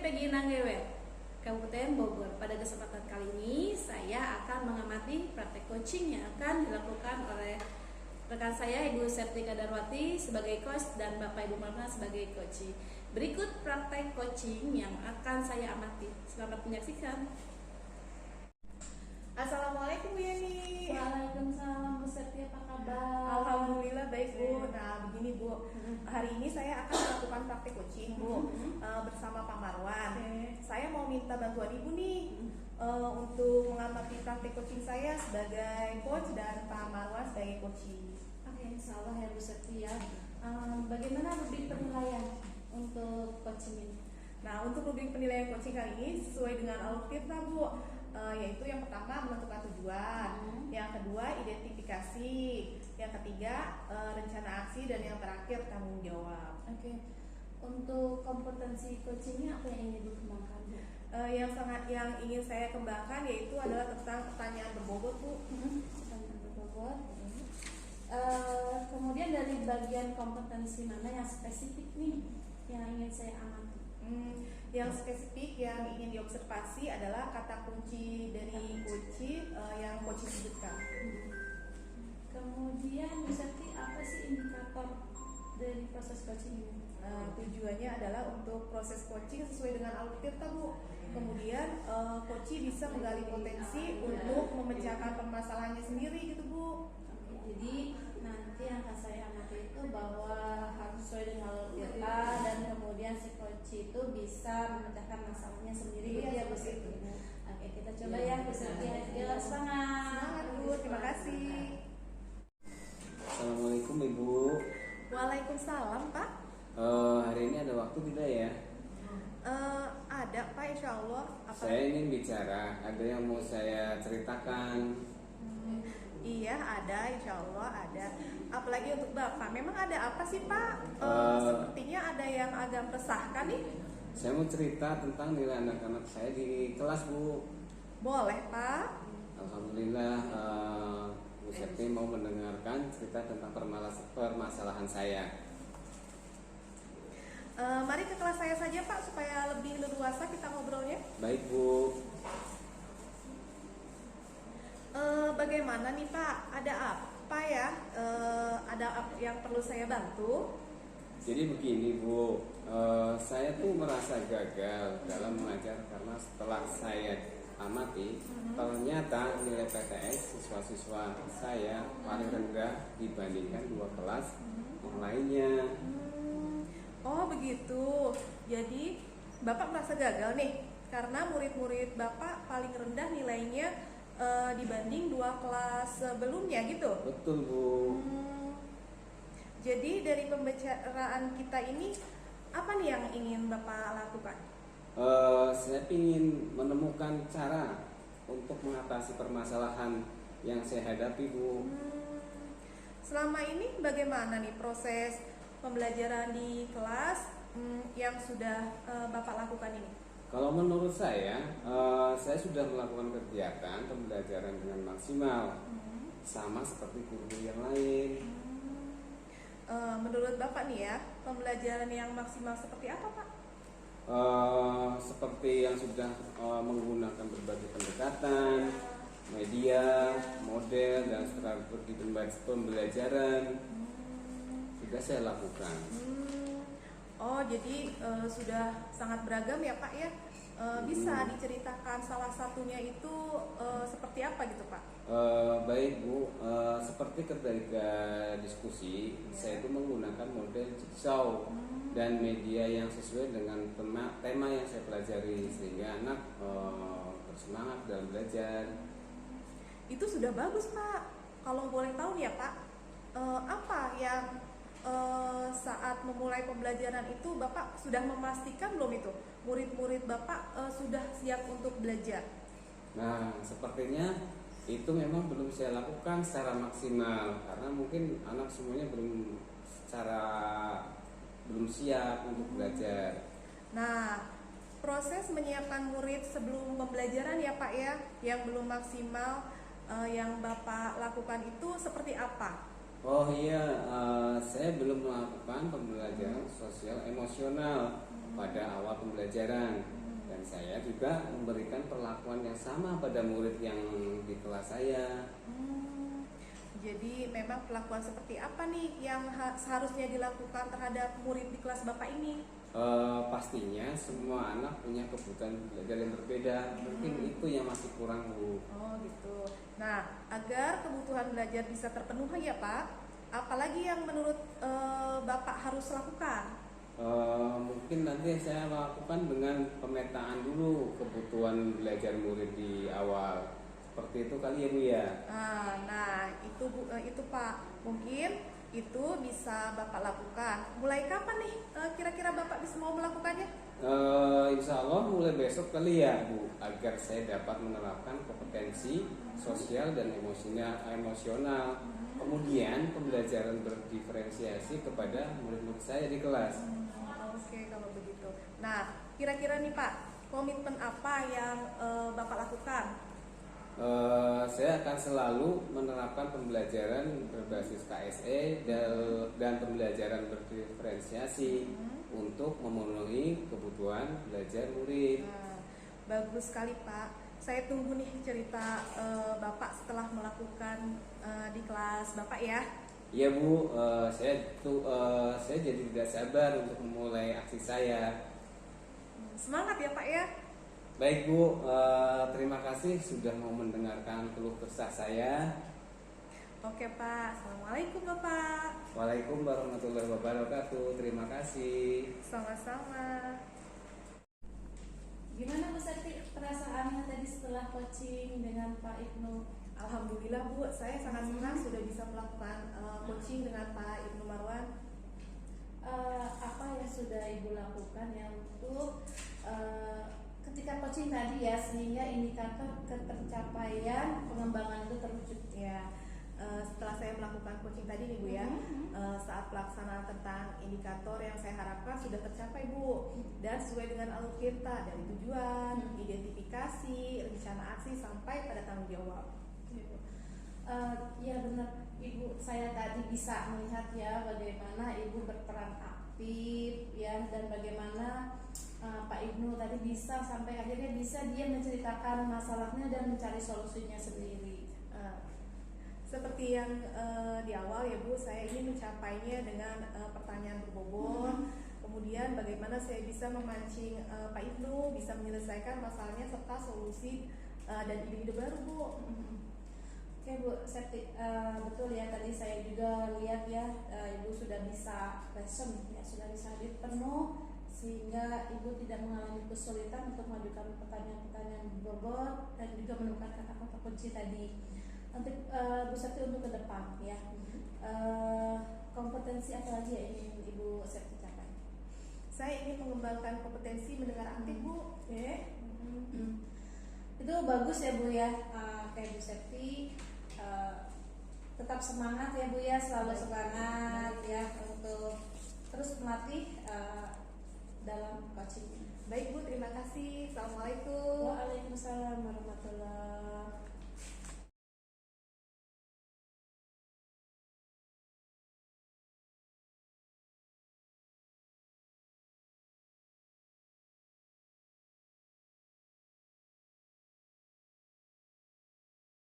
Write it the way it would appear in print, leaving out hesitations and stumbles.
Peggy Nanggewe, Kabupaten Bogor. Pada kesempatan kali ini saya akan mengamati praktek coaching yang akan dilakukan oleh rekan saya Ibu Septika Darwati sebagai coach dan Bapak Ibu Marna sebagai coach. Berikut praktek coaching yang akan saya amati. Selamat menyaksikan. Assalamualaikum Bu Yeni. Waalaikumsalam Bu Septi, apa kabar? Alhamdulillah baik Bu. Nah begini Bu, hari ini saya akan melakukan praktek coaching Bu bersama Pak Marwan. Saya mau minta bantuan Ibu nih untuk mengamati praktek coaching saya sebagai coach dan Pak Marwan sebagai coaching. Oke, insya Allah ya Bu Septi ya. Bagaimana rubrik penilaian untuk coaching ini? Nah untuk rubrik penilaian coaching kali ini sesuai dengan alur kita Bu. Yaitu yang pertama menentukan tujuan, yang kedua identifikasi, yang ketiga rencana aksi, dan yang terakhir tanggung jawab. Oke. Untuk kompetensi coachingnya apa yang ingin dikembangkan, Bu? Yang ingin saya kembangkan yaitu adalah tentang pertanyaan berbobot Bu. Pertanyaan berbobot. Kemudian dari bagian kompetensi mana yang spesifik nih yang ingin saya amati? Yang spesifik yang ingin diobservasi adalah kata kunci dari coaching yang coaching sebutkan. Kemudian misalnya apa sih indikator dari proses coaching ini? Tujuannya adalah untuk proses coaching sesuai dengan alur tirta Bu. Kemudian coaching bisa menggali potensi untuk memecahkan permasalahannya sendiri gitu Bu. Jadi nanti yang akan saya amati itu bahwa harus sesuai dengan alur tirta dan kemudian si coach itu bisa memecahkan masalahnya sendiri. Iya, ya Bu Siti. Oke, kita coba ya Bu Siti. Yuk, semangat Bu, terima kasih. Assalamualaikum Ibu. Waalaikumsalam Pak. Hari ini ada waktu tidak ya? Ada Pak, insya Allah. Saya ingin bicara, ada yang mau saya ceritakan. Iya ada, insya Allah ada. Apalagi untuk Bapak, memang ada apa sih Pak? Sepertinya ada yang agak meresahkan nih. Saya mau cerita tentang nilai anak-anak saya di kelas Bu. Boleh Pak. Alhamdulillah Bu Septi mau mendengarkan cerita tentang permasalahan saya. Mari ke kelas saya saja Pak, supaya lebih leluasa kita ngobrolnya. Baik Bu. Bagaimana nih Pak? Ada apa ya? Ada apa yang perlu saya bantu? Jadi begini Bu, saya tuh merasa gagal dalam mengajar karena setelah saya amati, ternyata nilai PTS siswa-siswa saya paling rendah dibandingkan dua kelas yang lainnya. Oh begitu. Jadi Bapak merasa gagal nih karena murid-murid Bapak paling rendah nilainya dibanding dua kelas sebelumnya gitu. Betul Bu. Jadi dari pembicaraan kita ini apa nih yang ingin Bapak lakukan? Saya ingin menemukan cara untuk mengatasi permasalahan yang saya hadapi Bu. Selama ini bagaimana nih proses pembelajaran di kelas yang sudah Bapak lakukan ini? Kalau menurut saya sudah melakukan kegiatan pembelajaran dengan maksimal, sama seperti guru yang lain. Menurut Bapak nih ya, pembelajaran yang maksimal seperti apa Pak? Seperti yang sudah menggunakan berbagai pendekatan, media, model, dan strategi pembelajaran sudah saya lakukan. Oh jadi sudah sangat beragam ya Pak ya. Bisa diceritakan salah satunya itu seperti apa gitu Pak? Baik Bu, seperti ketika diskusi saya itu menggunakan model jigsaw dan media yang sesuai dengan tema yang saya pelajari sehingga anak bersemangat dalam belajar. Itu sudah bagus Pak. Kalau boleh tahu nih ya Pak, apa yang saat memulai pembelajaran itu Bapak sudah memastikan belum itu murid-murid Bapak sudah siap untuk belajar? Nah, sepertinya itu memang belum saya lakukan secara maksimal karena mungkin anak semuanya belum siap untuk belajar. Nah, proses menyiapkan murid sebelum pembelajaran ya Pak ya, yang belum maksimal yang Bapak lakukan itu seperti apa? Oh iya, saya belum melakukan pembelajaran sosial emosional pada awal pembelajaran. Dan saya juga memberikan perlakuan yang sama pada murid yang di kelas saya. Jadi memang perlakuan seperti apa nih yang seharusnya dilakukan terhadap murid di kelas Bapak ini? Pastinya semua anak punya kebutuhan belajar yang berbeda. Mungkin itu yang masih kurang, Bu. Oh gitu. Nah, agar kebutuhan belajar bisa terpenuhi ya Pak, apalagi yang menurut Bapak harus lakukan? Mungkin nanti saya lakukan dengan pemetaan dulu kebutuhan belajar murid di awal. Seperti itu kali ya, Bu ya. Nah itu itu Pak, mungkin itu bisa Bapak lakukan. Mulai kapan nih kira-kira Bapak bisa mau melakukannya? Insya Allah mulai besok kali ya, Bu, agar saya dapat menerapkan kompetensi sosial dan emosional. Kemudian pembelajaran berdiferensiasi kepada murid-murid saya di kelas. Oke, kalau begitu. Nah, kira-kira nih Pak, komitmen apa yang Bapak lakukan? Saya akan selalu menerapkan pembelajaran berbasis KSE dan pembelajaran berdiferensiasi untuk memenuhi kebutuhan belajar murid. Bagus sekali Pak. Saya tunggu nih cerita Bapak setelah melakukan di kelas Bapak ya. Iya Bu, saya jadi tidak sabar untuk memulai aksi saya. Semangat ya Pak ya. Baik Bu, terima kasih sudah mau mendengarkan keluh kesah saya. Oke Pak, Assalamualaikum Bapak. Waalaikumsalam warahmatullahi wabarakatuh. Terima kasih. Sama-sama. Gimana Bu Septi perasaannya tadi setelah coaching dengan Pak Ibnu? Alhamdulillah Bu, saya sangat senang sudah bisa melakukan coaching dengan Pak Ibnu Marwan. Apa yang sudah Ibu lakukan yang untuk ketika coaching tadi ya, sehingga indikator ketercapaian pengembangan itu terwujud? Ya, setelah saya melakukan coaching tadi nih Bu ya, saat pelaksanaan tentang indikator yang saya harapkan sudah tercapai Bu, dan sesuai dengan alur kita dari tujuan, identifikasi, rencana aksi sampai pada tanggung jawab. Ya benar Ibu, saya tadi bisa melihat ya bagaimana Ibu berperan aktif ya, dan bagaimana Pak Ibnu tadi bisa sampai akhirnya bisa dia menceritakan masalahnya dan mencari solusinya sendiri. Seperti yang di awal ya Bu, saya ingin mencapainya dengan pertanyaan berbobot. Kemudian bagaimana saya bisa memancing Pak Ibnu bisa menyelesaikan masalahnya serta solusi dan ide-ide baru Bu. Oke Bu Septi, betul ya, tadi saya juga lihat ya, Ibu sudah bisa lesson ya, sudah bisa hadir penuh sehingga Ibu tidak mengalami kesulitan untuk mengajukan pertanyaan-pertanyaan berbobot dan juga menemukan kata-kata kunci tadi. Nanti Bu Septi untuk ke depan ya, kompetensi apa lagi yang ingin Ibu Septi capai? Saya ingin mengembangkan kompetensi mendengar aktif Bu. Itu bagus ya Bu ya, kayak Bu Septi tetap semangat ya Bu ya, selalu semangat ya untuk terus melatih dalam coaching. Baik Bu, terima kasih. Assalamualaikum. Waalaikumsalam warahmatullahi